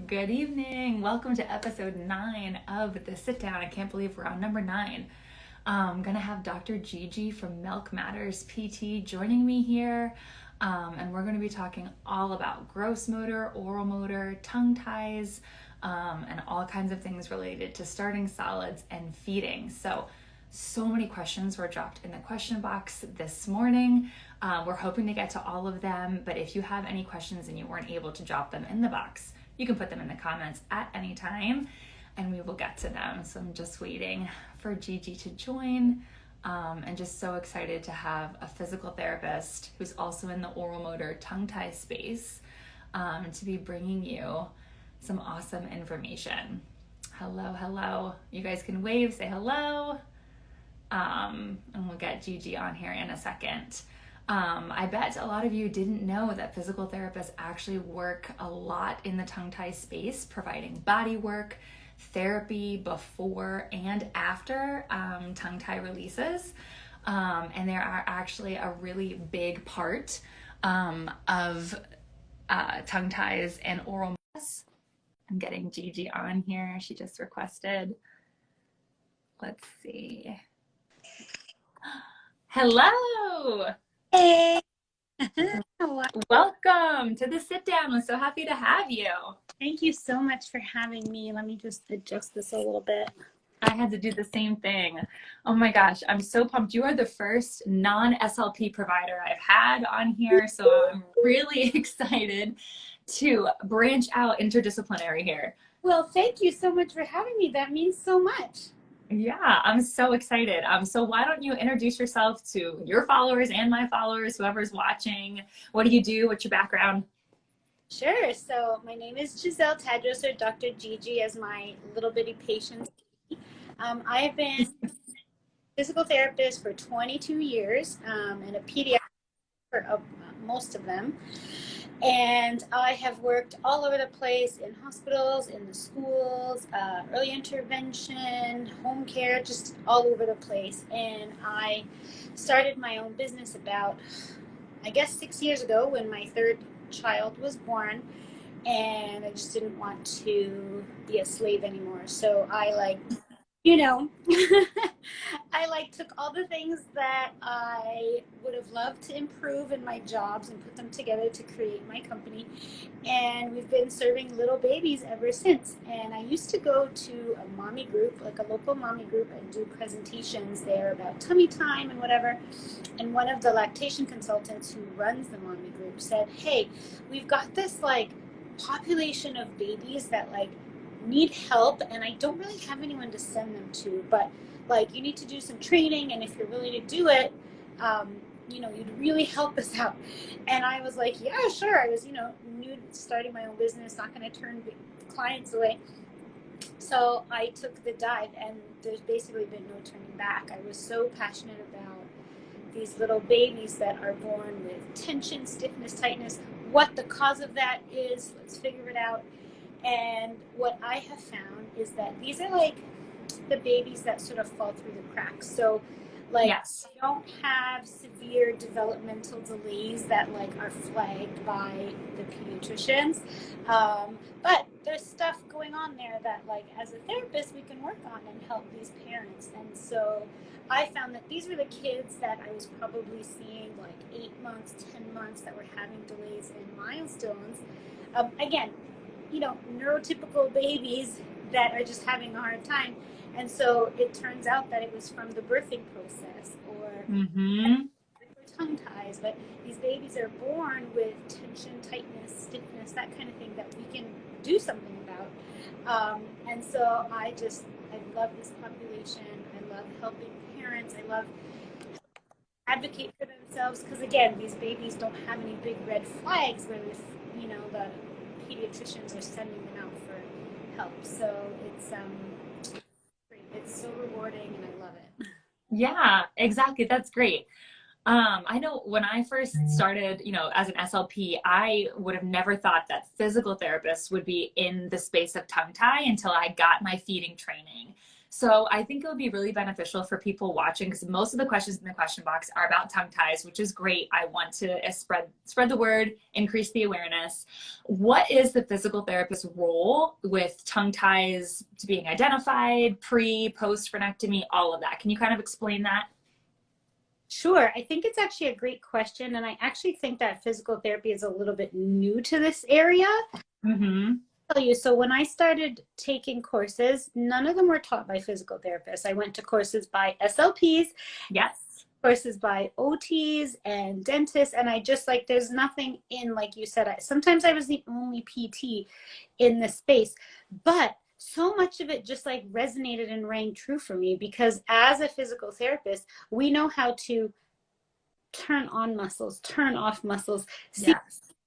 Good evening. Welcome to episode 9 of The Sit Down. I can't believe we're on number 9. I'm going to have Dr. Gigi from Milk Matters PT joining me here. And we're going to be talking all about gross motor, oral motor, tongue ties, and all kinds of things related to starting solids and feeding. So many questions were dropped in the question box this morning. We're hoping to get to all of them, but if you have any questions and you weren't able to drop them in the box, you can put them in the comments at any time and we will get to them. So I'm just waiting for Gigi to join, and just so excited to have a physical therapist who's also in the oral motor tongue tie space, to be bringing you some awesome information. Hello. You guys can wave, say hello. And we'll get Gigi on here in a second. I bet a lot of you didn't know that physical therapists actually work a lot in the tongue tie space, providing body work, therapy before and after tongue tie releases. And they are actually a really big part of tongue ties and oral. I'm getting Gigi on here. She just requested. Let's see. Hello. Hey. Welcome to the sit down. I'm so happy to have you. Thank you so much for having me. Let me just adjust this a little bit. I had to do the same thing. Oh my gosh, I'm so pumped. You are the first non-SLP provider I've had on here, so I'm really excited to branch out interdisciplinary here. Well, thank you so much for having me. That means so much. Yeah, I'm so excited. So why don't you introduce yourself to your followers and my followers, whoever's watching? What do you do? What's your background? Sure. So my name is Giselle Tadros, or Dr. Gigi, as my little bitty patient. I have been a physical therapist for 22 years and a pediatrician for most of them. And I have worked all over the place in hospitals, in the schools, early intervention, home care, just all over the place. And I started my own business about, I guess, 6 years ago when my third child was born. And I just didn't want to be a slave anymore. So I I took all the things that I would have loved to improve in my jobs and put them together to create my company. And we've been serving little babies ever since. And I used to go to a mommy group, like a local mommy group, and do presentations there about tummy time and whatever. And one of the lactation consultants who runs the mommy group said, hey, we've got this population of babies that need help, and I don't really have anyone to send them to, but you need to do some training, and if you're willing to do it, you'd really help us out. And I was like, yeah, sure. I was, new to starting my own business, not going to turn clients away. So I took the dive, and there's basically been no turning back. I was so passionate about these little babies that are born with tension, stiffness, tightness. What the cause of that is, let's figure it out. And what I have found is that these are the babies that sort of fall through the cracks. So Yes. They don't have severe developmental delays that are flagged by the pediatricians. But there's stuff going on there that as a therapist we can work on and help these parents. And so I found that these were the kids that I was probably seeing 8 months, 10 months that were having delays in milestones. Again, neurotypical babies that are just having a hard time. And so it turns out that it was from the birthing process or tongue ties. But these babies are born with tension, tightness, stiffness, that kind of thing that we can do something about. And so I love this population. I love helping parents. I love advocate for themselves because, again, these babies don't have any big red flags where the pediatricians are sending them out for help. So it's great. It's so rewarding, and I love it. Yeah, exactly. That's great. I know when I first started, as an SLP, I would have never thought that physical therapists would be in the space of tongue tie until I got my feeding training. So I think it would be really beneficial for people watching, because most of the questions in the question box are about tongue ties, which is great. I want to spread the word, increase the awareness. What is the physical therapist's role with tongue ties to being identified, pre, post frenectomy, all of that? Can you kind of explain that? Sure. I think it's actually a great question. And I actually think that physical therapy is a little bit new to this area. Mm-hmm. I'll tell you, so when I started taking courses, none of them were taught by physical therapists. I went to courses by SLPs, Yes. courses by OTs and dentists. And I just like, there's nothing in, like you said, sometimes I was the only PT in this space, but so much of it just like resonated and rang true for me, because as a physical therapist, we know how to turn on muscles, turn off muscles, see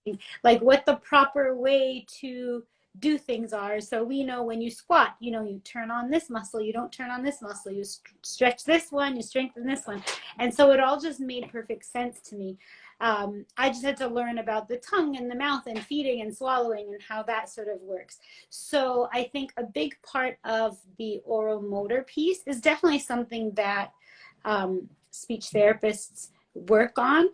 Yes. like what the proper way to do things are. So we know when you squat, you turn on this muscle, you don't turn on this muscle, you stretch this one, you strengthen this one. And so it all just made perfect sense to me. I just had to learn about the tongue and the mouth and feeding and swallowing and how that sort of works. So I think a big part of the oral motor piece is definitely something that speech therapists work on.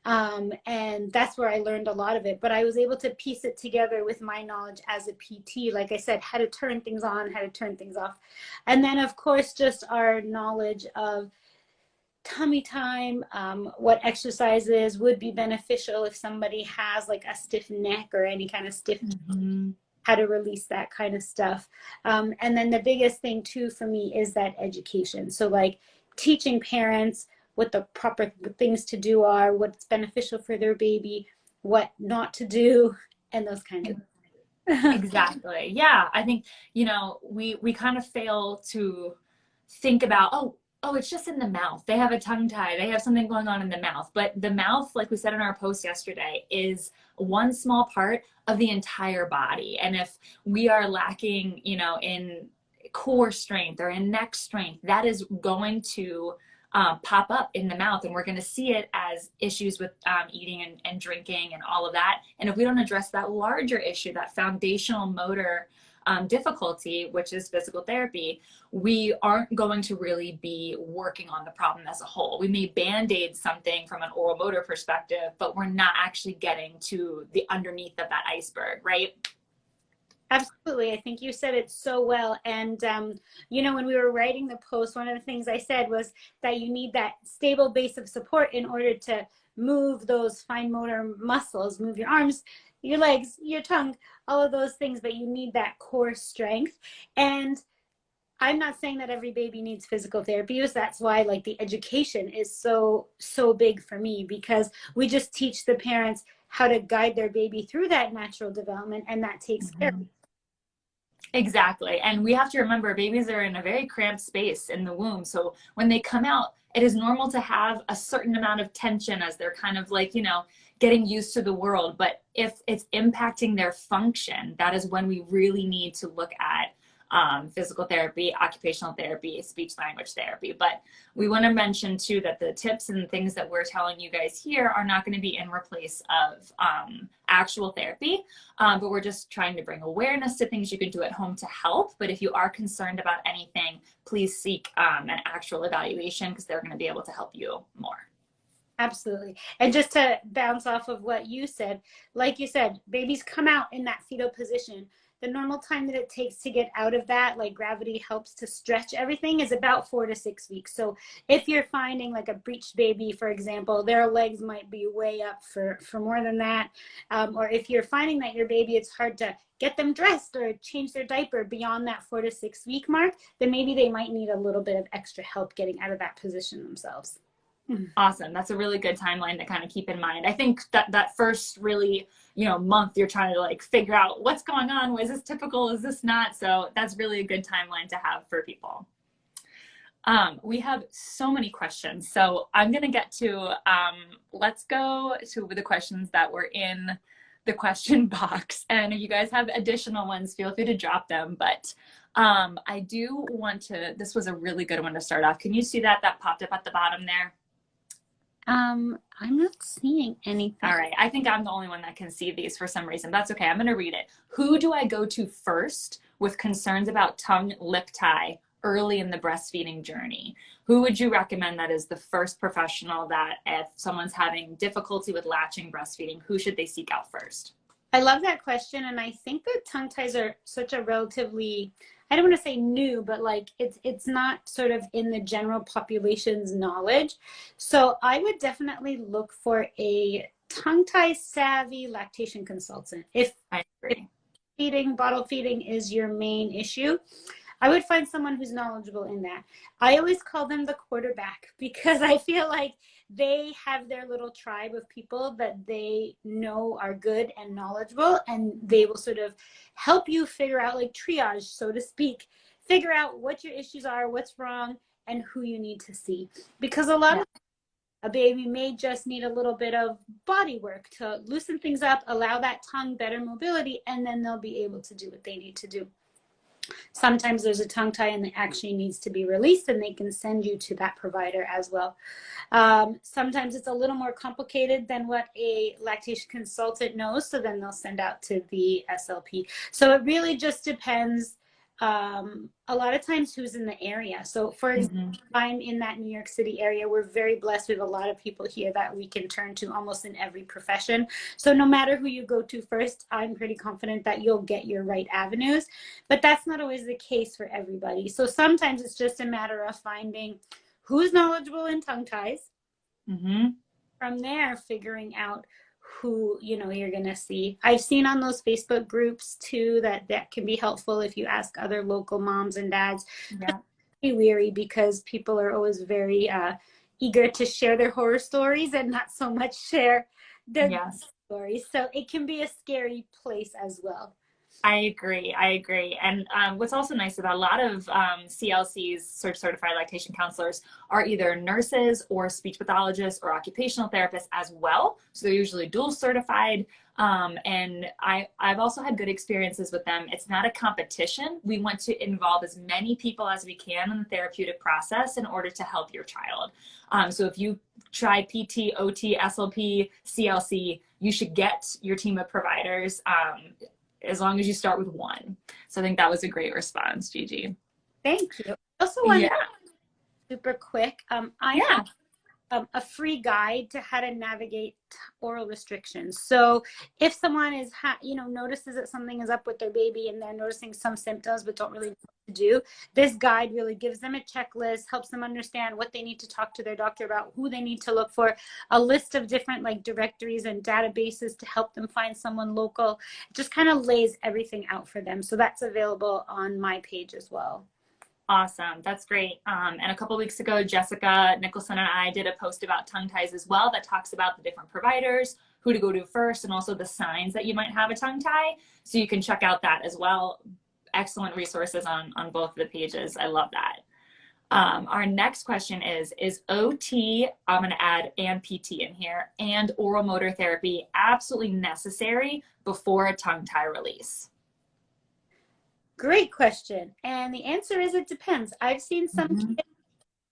And that's where I learned a lot of it. But I was able to piece it together with my knowledge as a PT, like I said, how to turn things on, how to turn things off. And then, of course, just our knowledge of tummy time, what exercises would be beneficial if somebody has like a stiff neck or any kind of stiff, Mm-hmm. how to release that kind of stuff. And then the biggest thing too for me is that education. So like teaching parents what the proper things to do are, what's beneficial for their baby, what not to do, and those kinds of Exactly. Yeah. I think, we kind of fail to think about, oh, it's just in the mouth. They have a tongue tie. They have something going on in the mouth. But the mouth, like we said in our post yesterday, is one small part of the entire body. And if we are lacking, in core strength or in neck strength, that is going to pop up in the mouth, and we're going to see it as issues with eating and drinking and all of that. And if we don't address that larger issue, that foundational motor difficulty, which is physical therapy, we aren't going to really be working on the problem as a whole. We may band-aid something from an oral motor perspective, but we're not actually getting to the underneath of that iceberg, right? Absolutely. I think you said it so well. And, when we were writing the post, one of the things I said was that you need that stable base of support in order to move those fine motor muscles, move your arms, your legs, your tongue, all of those things, but you need that core strength. And I'm not saying that every baby needs physical therapy. That's why like the education is so big for me, because we just teach the parents how to guide their baby through that natural development, and that takes care of it. Exactly. And we have to remember babies are in a very cramped space in the womb. So when they come out, it is normal to have a certain amount of tension as they're kind of like, getting used to the world. But if it's impacting their function, that is when we really need to look at physical therapy, occupational therapy, speech language therapy. But we want to mention too that the tips and things that we're telling you guys here are not going to be in replace of actual therapy, but we're just trying to bring awareness to things you can do at home to help. But if you are concerned about anything, please seek an actual evaluation, because they're going to be able to help you more. Absolutely. And just to bounce off of what you said, like you said, babies come out in that fetal position. The normal time that it takes to get out of that, like gravity helps to stretch everything, is about 4 to 6 weeks. So if you're finding like a breached baby, for example, their legs might be way up for more than that. Or if you're finding that your baby, it's hard to get them dressed or change their diaper beyond that 4 to 6 week mark, then maybe they might need a little bit of extra help getting out of that position themselves. Awesome. That's a really good timeline to kind of keep in mind. I think that first really, month, you're trying to like figure out what's going on. Is this typical? Is this not? So that's really a good timeline to have for people. We have so many questions. So I'm going to get to, let's go to the questions that were in the question box. And if you guys have additional ones, feel free to drop them. But I do want to, this was a really good one to start off. Can you see that popped up at the bottom there? I'm not seeing anything. All right. I think I'm the only one that can see these for some reason. That's okay. I'm going to read it. Who do I go to first with concerns about tongue lip tie early in the breastfeeding journey, who would you recommend that is the first professional that if someone's having difficulty with latching breastfeeding, who should they seek out first? I love that question, and I think that tongue ties are such a relatively, I don't want to say new, but like it's not sort of in the general population's knowledge. So I would definitely look for a tongue tie savvy lactation consultant. I If agree. feeding, bottle feeding is your main issue, I would find someone who's knowledgeable in that. I always call them the quarterback because I feel like they have their little tribe of people that they know are good and knowledgeable, and they will sort of help you figure out, like triage, so to speak, figure out what your issues are, what's wrong, and who you need to see. Because a lot Yeah. of a baby may just need a little bit of body work to loosen things up, allow that tongue better mobility, and then they'll be able to do what they need to do. Sometimes there's a tongue tie and it actually needs to be released, and they can send you to that provider as well. Sometimes it's a little more complicated than what a lactation consultant knows, so then they'll send out to the SLP. So it really just depends, a lot of times, who's in the area. So for example, Mm-hmm. I'm in that New York City area. We're very blessed. We have a lot of people here that we can turn to almost in every profession. So no matter who you go to first, I'm pretty confident that you'll get your right avenues. But that's not always the case for everybody. So sometimes it's just a matter of finding who's knowledgeable in tongue ties. Mm-hmm. From there, figuring out who you're going to see. I've seen on those Facebook groups too that can be helpful if you ask other local moms and dads. Yeah. Be weary because people are always very eager to share their horror stories and not so much share their good Yes. stories. So it can be a scary place as well. I agree. I agree. And what's also nice about a lot of CLCs, certified lactation counselors, are either nurses or speech pathologists or occupational therapists as well. So they're usually dual certified. And I've also had good experiences with them. It's not a competition. We want to involve as many people as we can in the therapeutic process in order to help your child. So if you try PT, OT, SLP, CLC, you should get your team of providers. As long as you start with one. So I think that was a great response, Gigi. Thank you. I also Yeah. wanted super quick. I Yeah. have a free guide to how to navigate oral restrictions. So if someone is, notices that something is up with their baby and they're noticing some symptoms but don't really know what to do, this guide really gives them a checklist, helps them understand what they need to talk to their doctor about, who they need to look for, a list of different like directories and databases to help them find someone local. It just kind of lays everything out for them. So that's available on my page as well. Awesome. That's great. And a couple weeks ago, Jessica Nicholson and I did a post about tongue ties as well that talks about the different providers, who to go to first, and also the signs that you might have a tongue tie. So you can check out that as well. Excellent resources on both of the pages. I love that. Our next question is OT, I'm going to add and PT in here, and oral motor therapy absolutely necessary before a tongue tie release? Great question. And the answer is it depends. I've seen some Mm-hmm. kids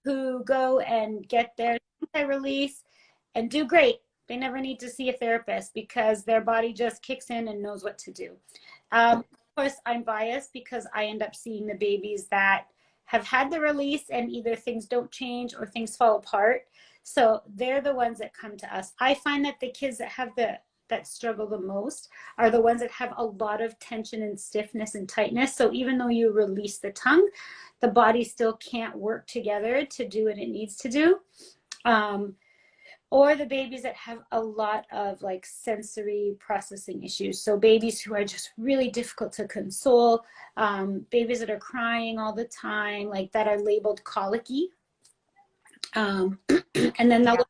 who go and get their release and do great. They never need to see a therapist because their body just kicks in and knows what to do. Of course, I'm biased because I end up seeing the babies that have had the release and either things don't change or things fall apart. So they're the ones that come to us. I find that the kids that struggle the most are the ones that have a lot of tension and stiffness and tightness. So even though you release the tongue, the body still can't work together to do what it needs to do. Or the babies that have a lot of like sensory processing issues. So babies who are just really difficult to console, babies that are crying all the time, like that are labeled colicky. And then the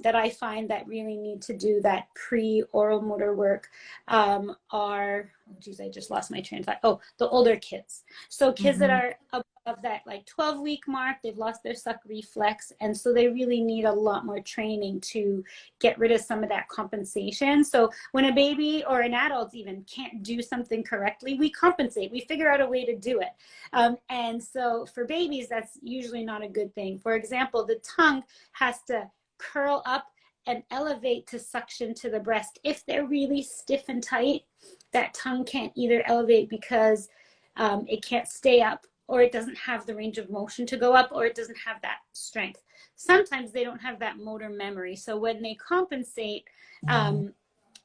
that I find that really need to do that pre-oral motor work are, oh geez, I just lost my train of thought. Oh, the older kids. So kids that are above that like 12-week mark, they've lost their suck reflex. And so they really need a lot more training to get rid of some of that compensation. So when a baby or an adult even can't do something correctly, we compensate. We figure out a way to do it. And so for babies, that's usually not a good thing. For example, the tongue has to curl up and elevate to suction to the breast. If they're really stiff and tight, that tongue can't either elevate because it can't stay up or it doesn't have the range of motion to go up, or it doesn't have that strength. Sometimes they don't have that motor memory. So when they compensate,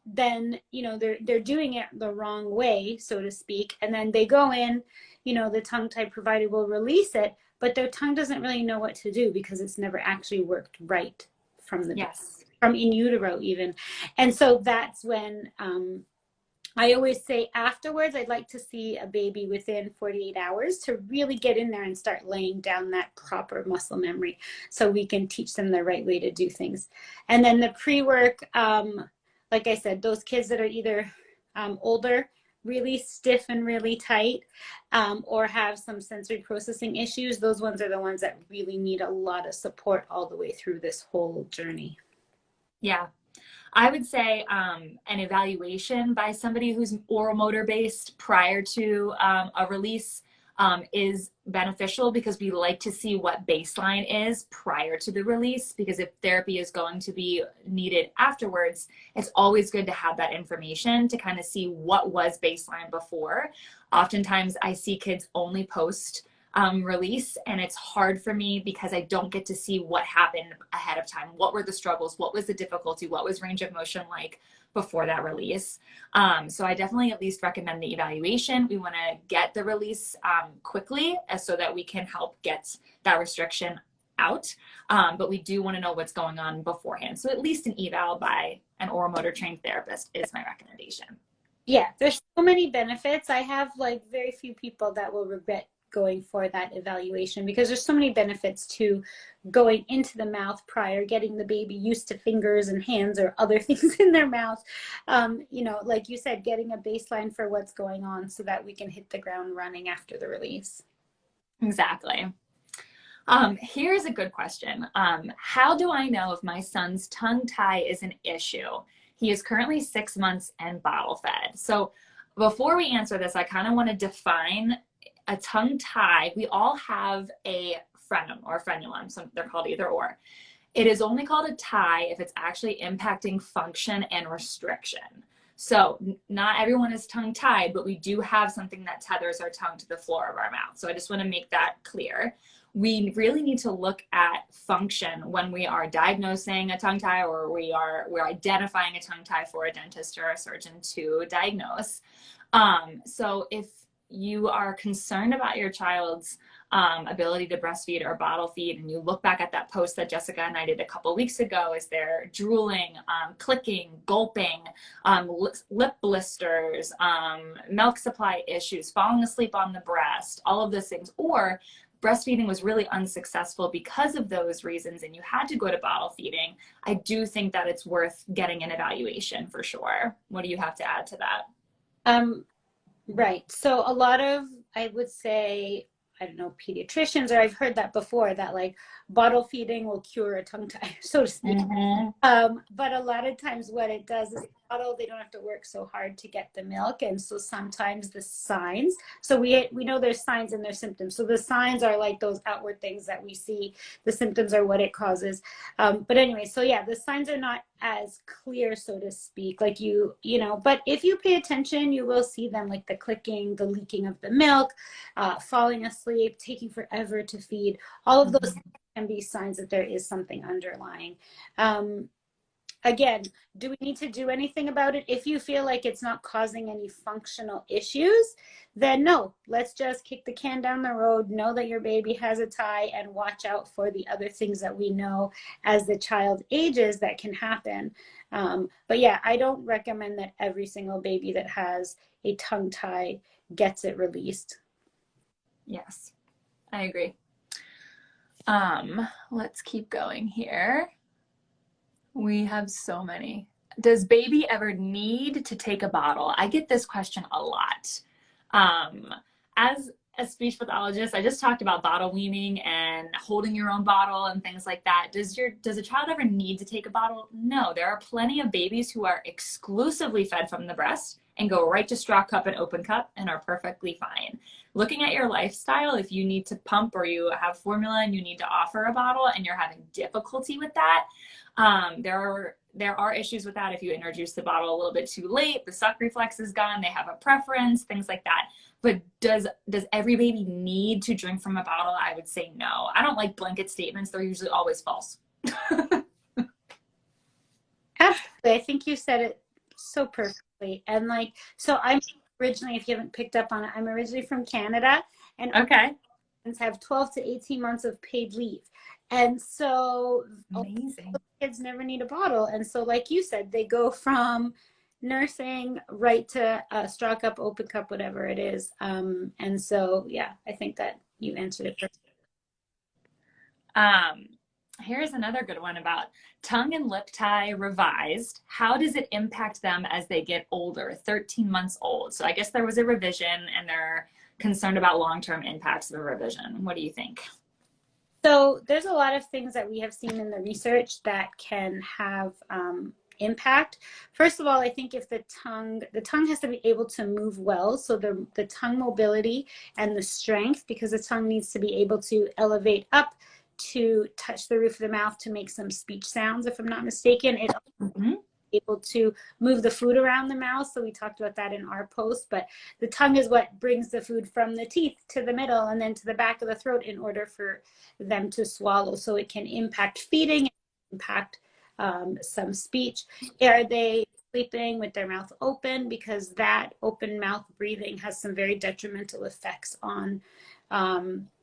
then they're doing it the wrong way, so to speak, and then they go in, the tongue tie provider will release it, but their tongue doesn't really know what to do because it's never actually worked right from the Yes. from in utero even. And so that's when I always say afterwards, I'd like to see a baby within 48 hours to really get in there and start laying down that proper muscle memory so we can teach them the right way to do things. And then the pre-work, like I said, those kids that are either older, really stiff and really tight, or have some sensory processing issues, those ones are the ones that really need a lot of support all the way through this whole journey. Yeah. I would say an evaluation by somebody who's oral motor based prior to a release is beneficial, because we like to see what baseline is prior to the release, because if therapy is going to be needed afterwards, it's always good to have that information to kind of see what was baseline before. Oftentimes I see kids only post release, and it's hard for me because I don't get to see what happened ahead of time. What were the struggles? What was the difficulty? What was range of motion like before that release? So I definitely at least recommend the evaluation. We want to get the release quickly so that we can help get that restriction out. But we do want to know what's going on beforehand. So at least an eval by an oral motor trained therapist is my recommendation. Yeah, there's so many benefits. I have like very few people that will regret going for that evaluation, because there's so many benefits to going into the mouth prior, getting the baby used to fingers and hands or other things in their mouth. Like you said, getting a baseline for what's going on so that we can hit the ground running after the release. Exactly. Here's a good question. How do I know if my son's tongue tie is an issue? He is currently 6 months and bottle fed. So before we answer this, I kind of want to define a tongue tie. We all have a frenum or frenulum, so they're called either or. It is only called a tie if it's actually impacting function and restriction. So not everyone is tongue tied, but we do have something that tethers our tongue to the floor of our mouth. So I just want to make that clear. We really need to look at function when we are diagnosing a tongue tie, or we're identifying a tongue tie for a dentist or a surgeon to diagnose. So if you are concerned about your child's ability to breastfeed or bottle feed, and you look back at that post that Jessica and I did a couple weeks ago, is there drooling, clicking, gulping, lip blisters, milk supply issues, falling asleep on the breast, all of those things, or breastfeeding was really unsuccessful because of those reasons and you had to go to bottle feeding, I do think that it's worth getting an evaluation for sure. What do you have to add to that? Right. So a lot of, I would say, I don't know, pediatricians, or I've heard that before, that like bottle feeding will cure a tongue tie, so to speak. But a lot of times what it does is bottle, they don't have to work so hard to get the milk. And so sometimes the signs, so we know there's signs and there's symptoms. So the signs are like those outward things that we see. The symptoms are what it causes. But anyway, so yeah, the signs are not as clear, so to speak, like but if you pay attention, you will see them, like the clicking, the leaking of the milk, falling asleep, taking forever to feed. All of those can be signs that there is something underlying. Again, do we need to do anything about it? If you feel like it's not causing any functional issues, then no, let's just kick the can down the road, know that your baby has a tie, and watch out for the other things that we know as the child ages that can happen. But yeah, I don't recommend that every single baby that has a tongue tie gets it released. Yes, I agree. Let's keep going here. We have so many. Does baby ever need to take a bottle? I get this question a lot. As a speech pathologist, I just talked about bottle weaning and holding your own bottle and things like that. Does a child ever need to take a bottle? No, there are plenty of babies who are exclusively fed from the breast and go right to straw cup and open cup and are perfectly fine. Looking at your lifestyle, if you need to pump or you have formula and you need to offer a bottle and you're having difficulty with that, there are issues with that. If you introduce the bottle a little bit too late, the suck reflex is gone, they have a preference, things like that. But does every baby need to drink from a bottle? I would say no. I don't like blanket statements. They're usually always false. Absolutely. I think you said it so perfectly. And like, so I'm originally, if you haven't picked up on it, I'm originally from Canada, and okay, have 12 to 18 months of paid leave. And so amazing. Kids never need a bottle. And so, like you said, they go from nursing right to straw cup, open cup, whatever it is. And so, yeah, I think that you answered it perfectly. Here's another good one about tongue and lip tie revised. How does it impact them as they get older, 13 months old? So I guess there was a revision and they're concerned about long-term impacts of a revision. What do you think? So there's a lot of things that we have seen in the research that can have impact. First of all, I think if the tongue has to be able to move well. So the tongue mobility and the strength, because the tongue needs to be able to elevate up to touch the roof of the mouth to make some speech sounds, if I'm not mistaken. It able to move the food around the mouth. So we talked about that in our post, but the tongue is what brings the food from the teeth to the middle and then to the back of the throat in order for them to swallow. So it can impact feeding, impact some speech. Are they sleeping with their mouth open? Because that open mouth breathing has some very detrimental effects on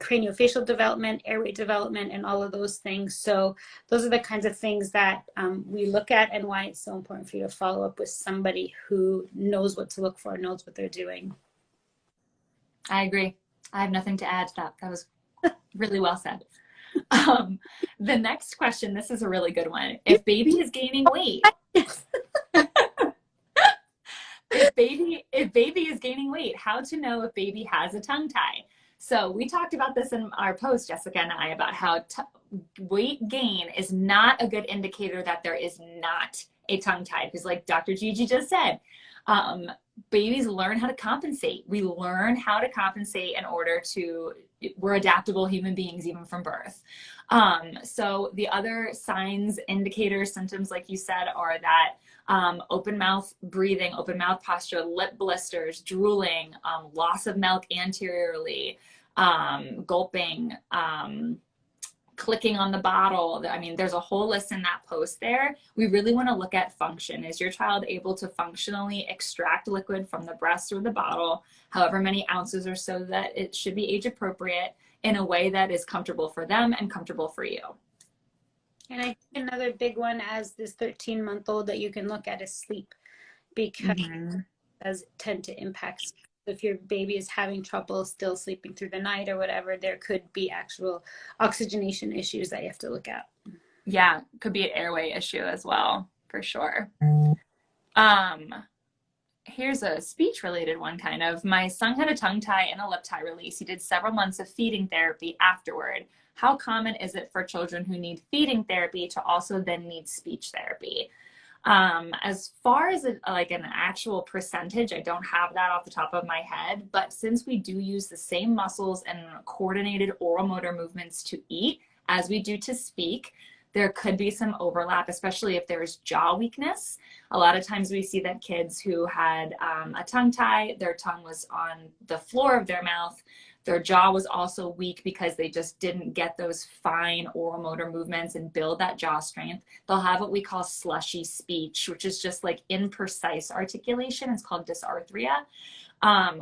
craniofacial development, airway development, and all of those things. So those are the kinds of things that we look at, and why it's so important for you to follow up with somebody who knows what to look for, knows what they're doing. I agree. I have nothing to add to that. That was really well said. The next question, this is a really good one. If baby is gaining weight, if baby is gaining weight, how to know if baby has a tongue tie? So we talked about this in our post, Jessica and I, about how weight gain is not a good indicator that there is not a tongue tie. Because like Dr. Gigi just said, babies learn how to compensate. We learn how to compensate in order to, we're adaptable human beings even from birth. So the other signs, indicators, symptoms, like you said, are that open mouth breathing, open mouth posture, lip blisters, drooling, loss of milk anteriorly, gulping, clicking on the bottle. I mean, there's a whole list in that post there. We really want to look at function. Is your child able to functionally extract liquid from the breast or the bottle, however many ounces or so, that it should be age appropriate in a way that is comfortable for them and comfortable for you? And I think another big one as this 13-month-old that you can look at is sleep, because it does tend to impact. If your baby is having trouble still sleeping through the night or whatever, there could be actual oxygenation issues that you have to look at. Yeah, could be an airway issue as well, for sure. Here's a speech related one kind of. My son had a tongue tie and a lip tie release. He did several months of feeding therapy afterward. How common is it for children who need feeding therapy to also then need speech therapy? As far as like an actual percentage, I don't have that off the top of my head, but since we do use the same muscles and coordinated oral motor movements to eat as we do to speak, there could be some overlap, especially if there's jaw weakness. A lot of times we see that kids who had a tongue tie, their tongue was on the floor of their mouth. Their jaw was also weak because they just didn't get those fine oral motor movements and build that jaw strength. They'll have what we call slushy speech, which is just like imprecise articulation. It's called dysarthria.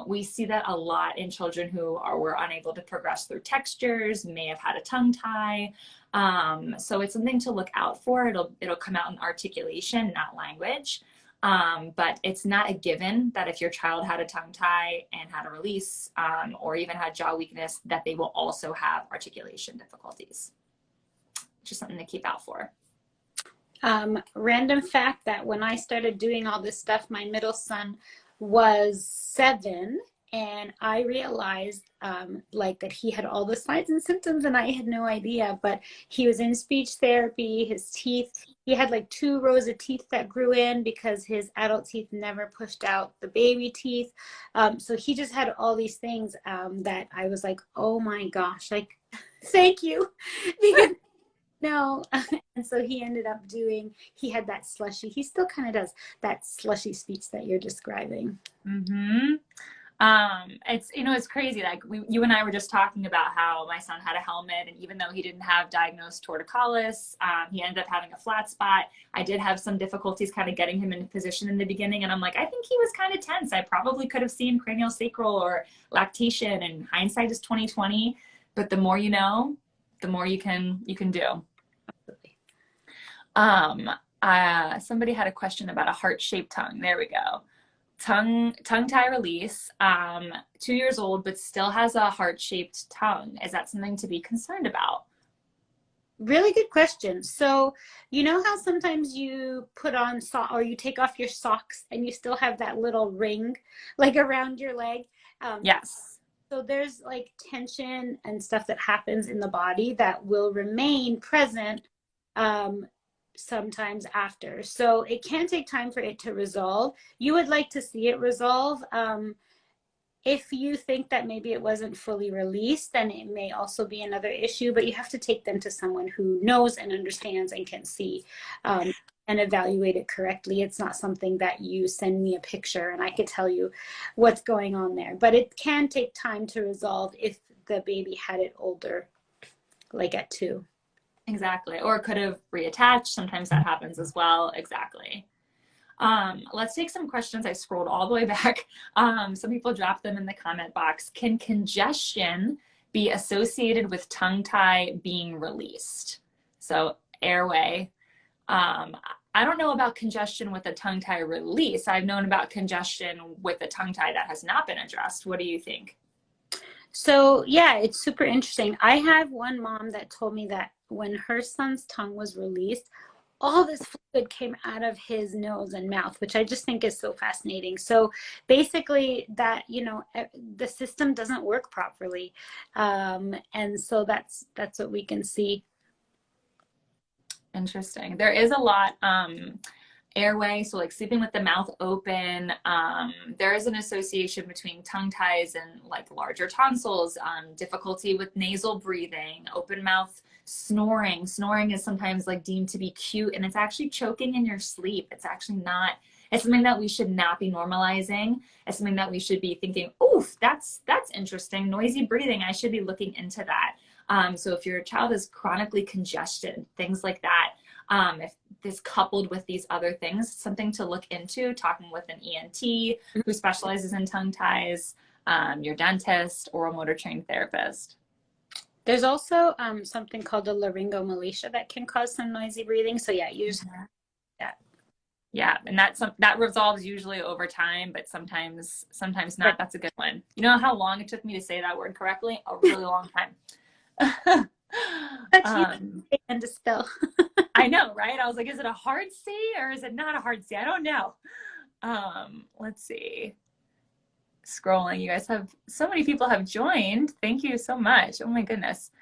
We see that a lot in children who were unable to progress through textures, may have had a tongue tie. So it's something to look out for. It'll come out in articulation, not language. But it's not a given that if your child had a tongue tie and had a release, or even had jaw weakness, that they will also have articulation difficulties. Just something to keep out for. Random fact that when I started doing all this stuff, my middle son was 7, And I realized like that he had all the signs and symptoms and I had no idea, but he was in speech therapy. His teeth, he had like 2 rows of teeth that grew in because his adult teeth never pushed out the baby teeth. So he just had all these things that I was like, oh my gosh, like, thank you. Because no. And so he ended up doing, he had that slushy, he still kind of does that slushy speech that you're describing. Mm-hmm. It's, it's crazy. Like you and I were just talking about how my son had a helmet, and even though he didn't have diagnosed torticollis, he ended up having a flat spot. I did have some difficulties kind of getting him in position in the beginning, and I'm like, I think he was kind of tense. I probably could have seen cranial sacral or lactation, and hindsight is 2020. But the more you know, the more you can do. Somebody had a question about a heart-shaped tongue. There we go. Tongue tie release, 2 years old, but still has a heart-shaped tongue. Is that something to be concerned about? Really good question. So, you know how sometimes you put on or you take off your socks and you still have that little ring like around your leg? Yes. So there's like tension and stuff that happens in the body that will remain present sometimes after. So it can take time for it to resolve. You would like to see it resolve. If you think that maybe it wasn't fully released, then it may also be another issue, but you have to take them to someone who knows and understands and can see and evaluate it correctly. It's not something that you send me a picture and I could tell you what's going on there, but it can take time to resolve if the baby had it older, like at 2. Exactly. Or it could have reattached. Sometimes that happens as well. Exactly. Let's take some questions. I scrolled all the way back. Some people dropped them in the comment box. Can congestion be associated with tongue tie being released? So airway. I don't know about congestion with a tongue tie release. I've known about congestion with a tongue tie that has not been addressed. What do you think? So yeah, it's super interesting. I have one mom that told me that when her son's tongue was released, all this fluid came out of his nose and mouth, which I just think is so fascinating. So basically that, the system doesn't work properly. And so that's what we can see. Interesting. There is a lot, airway, so like sleeping with the mouth open. There is an association between tongue ties and like larger tonsils, difficulty with nasal breathing, open mouth snoring. Snoring is sometimes like deemed to be cute, and it's actually choking in your sleep. It's actually not. It's something that we should not be normalizing. It's something that we should be thinking, oof, that's interesting. Noisy breathing, I should be looking into that. So if your child is chronically congested, things like that, if this coupled with these other things, something to look into, talking with an ENT who specializes in tongue ties, your dentist, oral motor trained therapist. There's also something called a laryngomalacia that can cause some noisy breathing. So yeah, you just that. Yeah, and that resolves usually over time, but sometimes not. That's a good one. You know how long it took me to say that word correctly? A really long time. And to spell. I know, right? I was like, is it a hard C or is it not a hard C? I don't know. Let's see. Scrolling. You guys have so many people have joined. Thank you so much. Oh my goodness.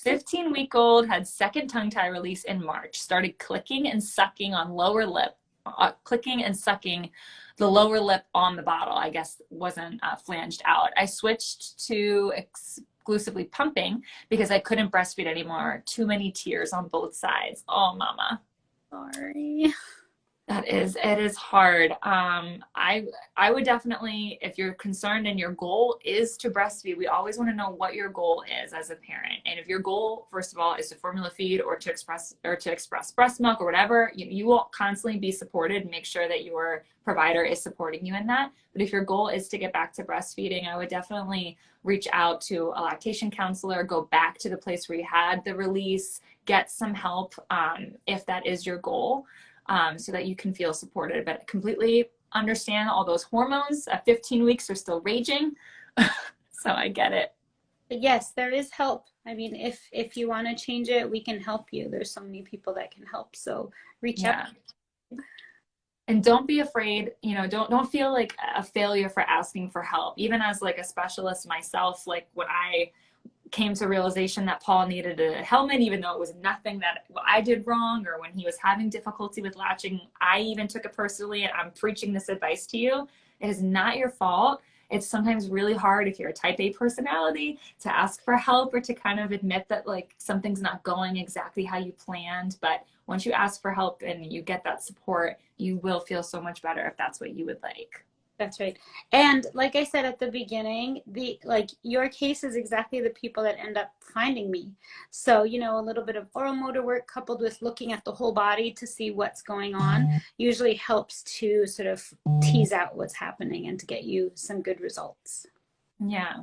15-week-old had second tongue tie release in March. Started clicking and sucking on lower lip, clicking and sucking the lower lip on the bottle. I guess wasn't flanged out. I switched to exclusively pumping because I couldn't breastfeed anymore. Too many tears on both sides. Oh, mama. Sorry. It is hard. I would definitely, if you're concerned and your goal is to breastfeed, we always want to know what your goal is as a parent. And if your goal, first of all, is to formula feed or to express breast milk or whatever, you will constantly be supported and make sure that your provider is supporting you in that. But if your goal is to get back to breastfeeding, I would definitely reach out to a lactation counselor, go back to the place where you had the release, get some help if that is your goal. So that you can feel supported, but completely understand all those hormones at 15 weeks are still raging. So I get it. But yes, there is help. I mean, if you want to change it, we can help you. There's so many people that can help. So reach out. And don't be afraid, don't feel like a failure for asking for help. Even as like a specialist myself, like when I came to realization that Paul needed a helmet, even though it was nothing that I did wrong, or when he was having difficulty with latching, I even took it personally, and I'm preaching this advice to you. It is not your fault. It's sometimes really hard if you're a type A personality to ask for help or to kind of admit that like something's not going exactly how you planned. But once you ask for help and you get that support, you will feel so much better if that's what you would like. That's right. And like I said at the beginning, your case is exactly the people that end up finding me. So, a little bit of oral motor work coupled with looking at the whole body to see what's going on usually helps to sort of tease out what's happening and to get you some good results. Yeah.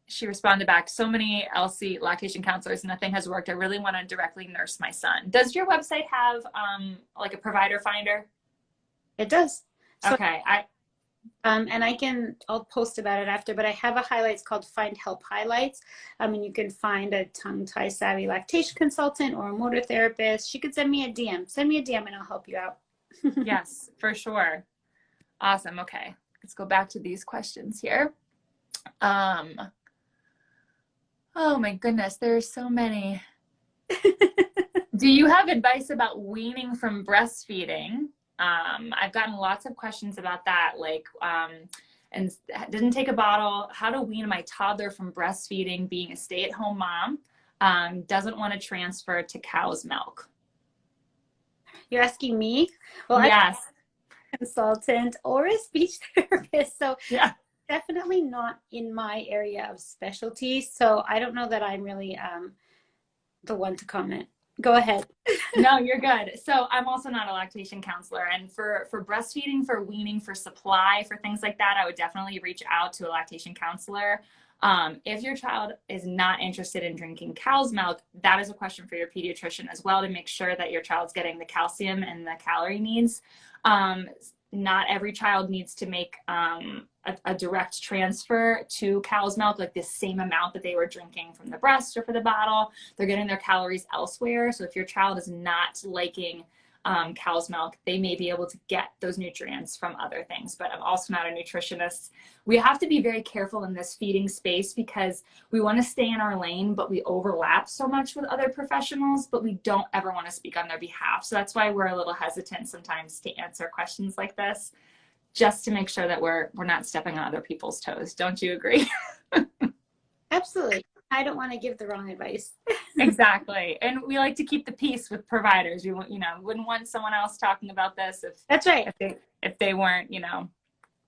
She responded back, so many LC lactation counselors, nothing has worked. I really want to directly nurse my son. Does your website have like a provider finder? It does. So, okay. And I'll post about it after, but I have a highlights called Find Help Highlights. And you can find a tongue-tie savvy lactation consultant or a motor therapist. She could send me a DM. Send me a DM and I'll help you out. Yes, for sure. Awesome. Okay. Let's go back to these questions here. Oh my goodness, there's so many. Do you have advice about weaning from breastfeeding? I've gotten lots of questions about that, like, and didn't take a bottle, how to wean my toddler from breastfeeding, being a stay-at-home mom, doesn't want to transfer to cow's milk. You're asking me? Well, yes. I'm a consultant or a speech therapist, so yeah. Definitely not in my area of specialty. So I don't know that I'm really the one to comment. Go ahead. No, you're good. So I'm also not a lactation counselor, and for breastfeeding, for weaning, for supply, for things like that, I would definitely reach out to a lactation counselor. If your child is not interested in drinking cow's milk, that is a question for your pediatrician as well, to make sure that your child's getting the calcium and the calorie needs. Not every child needs to make a direct transfer to cow's milk, like the same amount that they were drinking from the breast or for the bottle. They're getting their calories elsewhere. So if your child is not liking cow's milk, they may be able to get those nutrients from other things. But I'm also not a nutritionist. We have to be very careful in this feeding space because we want to stay in our lane, but we overlap so much with other professionals, but we don't ever want to speak on their behalf. So that's why we're a little hesitant sometimes to answer questions like this, just to make sure that we're not stepping on other people's toes. Don't you agree? Absolutely. I don't want to give the wrong advice. Exactly. And we like to keep the peace with providers. We wouldn't want someone else talking about this if that's right. If they weren't,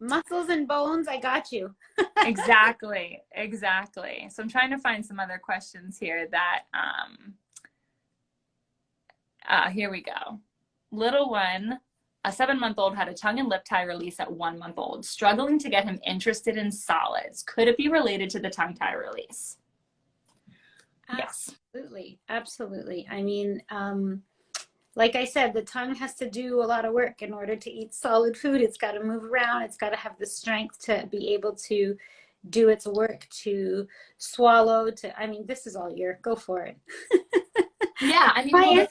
muscles and bones, I got you. Exactly. So I'm trying to find some other questions here that here we go. Little one, a 7-month-old, had a tongue and lip tie release at 1 month old, struggling to get him interested in solids. Could it be related to the tongue tie release? Absolutely. Absolutely. I mean, like I said, the tongue has to do a lot of work in order to eat solid food. It's got to move around. It's got to have the strength to be able to do its work, to swallow, this is all your, go for it. Yeah, well, the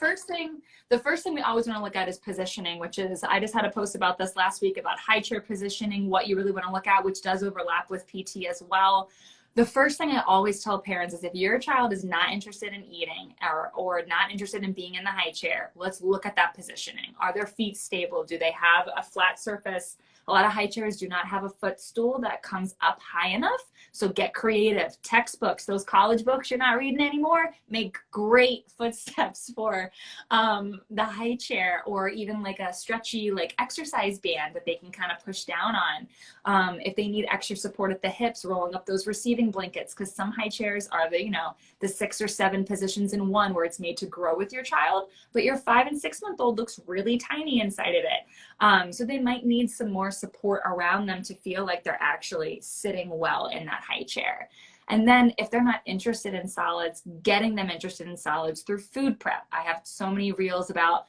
first thing we always want to look at is positioning, which is, I just had a post about this last week about high chair positioning, what you really want to look at, which does overlap with PT as well. The first thing I always tell parents is if your child is not interested in eating or not interested in being in the high chair, let's look at that positioning. Are their feet stable? Do they have a flat surface? A lot of high chairs do not have a footstool that comes up high enough. So get creative. Textbooks, those college books you're not reading anymore, make great footsteps for the high chair, or even like a stretchy like exercise band that they can kind of push down on. If they need extra support at the hips, rolling up those receiving blankets, because some high chairs are the 6 or 7 positions in one, where it's made to grow with your child, but your 5 and 6 month old looks really tiny inside of it. So they might need some more support around them to feel like they're actually sitting well in that high chair. And then if they're not interested in solids, getting them interested in solids through food prep. I have so many reels about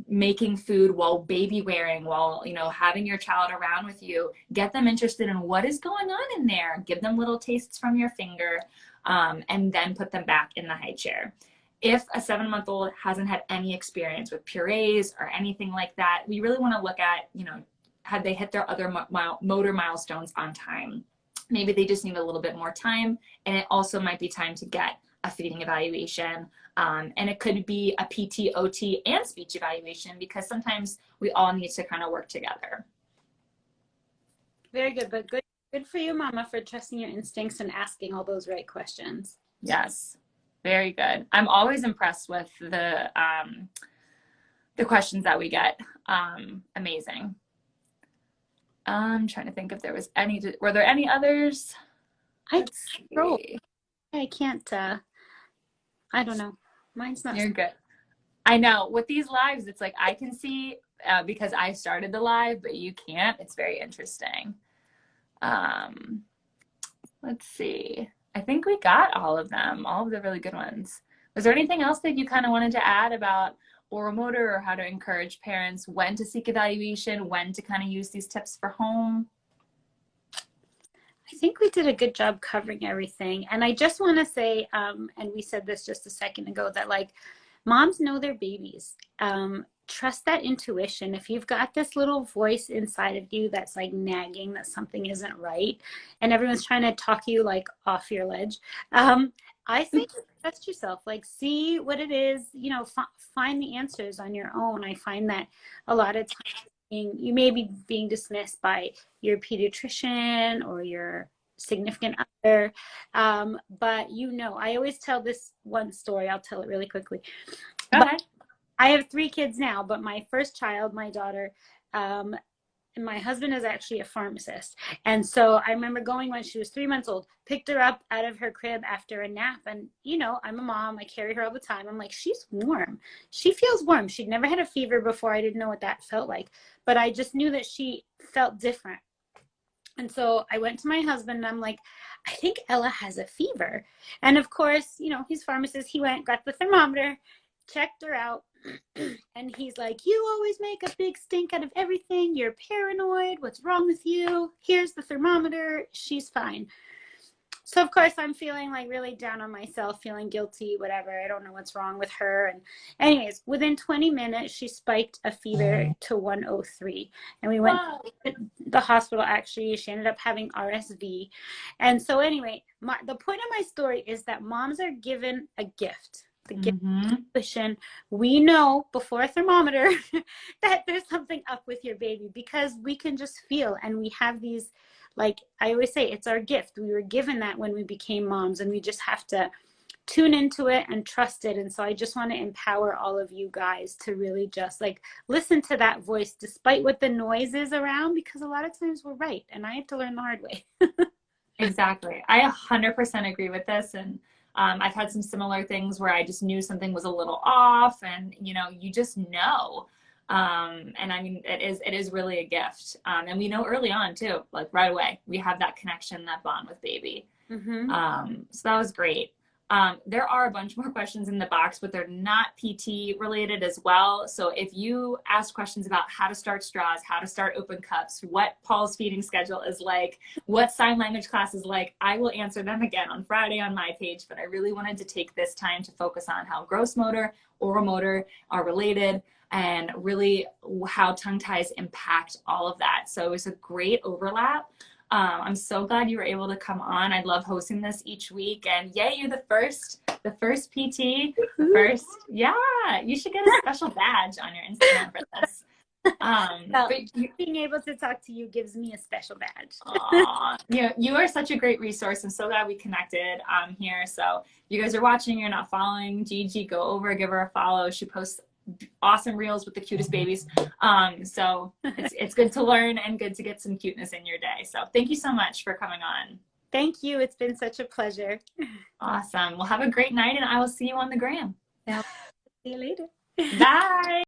making food while baby wearing, while having your child around with you. Get them interested in what is going on in there. Give them little tastes from your finger, and then put them back in the high chair. if a 7-month-old hasn't had any experience with purees or anything like that, we really want to look at, you know, had they hit their other motor milestones on time? Maybe they just need a little bit more time, and it also might be time to get a feeding evaluation. And it could be a PT, OT, and speech evaluation, because sometimes we all need to kind of work together. Very good, but good for you, Mama, for trusting your instincts and asking all those right questions. Yes, very good. I'm always impressed with the questions that we get. Amazing. I'm trying to think if there was any. Were there any others? I can't. I don't know. Mine's not. You're good. I know with these lives, it's like I can see because I started the live, but you can't. It's very interesting. Let's see. I think we got all of them, all of the really good ones. Was there anything else that you kind of wanted to add about oral motor, or how to encourage parents when to seek evaluation, when to kind of use these tips for home? I think we did a good job covering everything. And I just want to say, and we said this just a second ago, that like moms know their babies. Trust that intuition. If you've got this little voice inside of you that's like nagging that something isn't right, and everyone's trying to talk you like off your ledge, I say trust yourself. Like, see what it is, you know, find the answers on your own. I find that a lot of times you may be being dismissed by your pediatrician or your significant other, but you know, I always tell this one story. I'll tell it really quickly. Go ahead. I have 3 kids now, but my first child, my daughter, and my husband is actually a pharmacist. And so I remember going when she was 3 months old, picked her up out of her crib after a nap. And, you know, I'm a mom. I carry her all the time. I'm like, she's warm. She feels warm. She'd never had a fever before. I didn't know what that felt like. But I just knew that she felt different. And so I went to my husband and I'm like, I think Ella has a fever. And of course, you know, he's a pharmacist. He went, got the thermometer, checked her out. And he's like, you always make a big stink out of everything. You're paranoid. What's wrong with you? Here's the thermometer. She's fine. So of course I'm feeling like really down on myself, feeling guilty, whatever. I don't know what's wrong with her. And anyways, within 20 minutes, she spiked a fever to 103. And we went to the hospital, actually. She ended up having RSV. And so anyway, the point of my story is that moms are given a gift. The gift of intuition. We know before a thermometer that there's something up with your baby, because we can just feel, and we have these, like I always say, it's our gift. We were given that when we became moms, and we just have to tune into it and trust it. And so I just want to empower all of you guys to really just like listen to that voice despite what the noise is around, because a lot of times we're right, and I had to learn the hard way. Exactly. I 100% agree with this. And I've had some similar things where I just knew something was a little off, and you know, you just know. And I mean, it is really a gift. And we know early on too, like right away, we have that connection, that bond with baby. So that was great. There are a bunch more questions in the box, but they're not PT related as well. So if you ask questions about how to start straws, how to start open cups, what Paul's feeding schedule is like, what sign language class is like, I will answer them again on Friday on my page. But I really wanted to take this time to focus on how gross motor, oral motor are related, and really how tongue ties impact all of that. So it was a great overlap. I'm so glad you were able to come on. I love hosting this each week, and yay, you're the first PT, the first. Yeah, you should get a special badge on your Instagram for this. But being able to talk to you gives me a special badge. You are such a great resource. I'm so glad we connected here. So if you guys are watching, you're not following Gigi, go over, give her a follow. She posts awesome reels with the cutest babies. So it's good to learn and good to get some cuteness in your day. So thank you so much for coming on. Thank you. It's been such a pleasure. Awesome. Well, have a great night, and I will see you on the gram. See you later. Bye.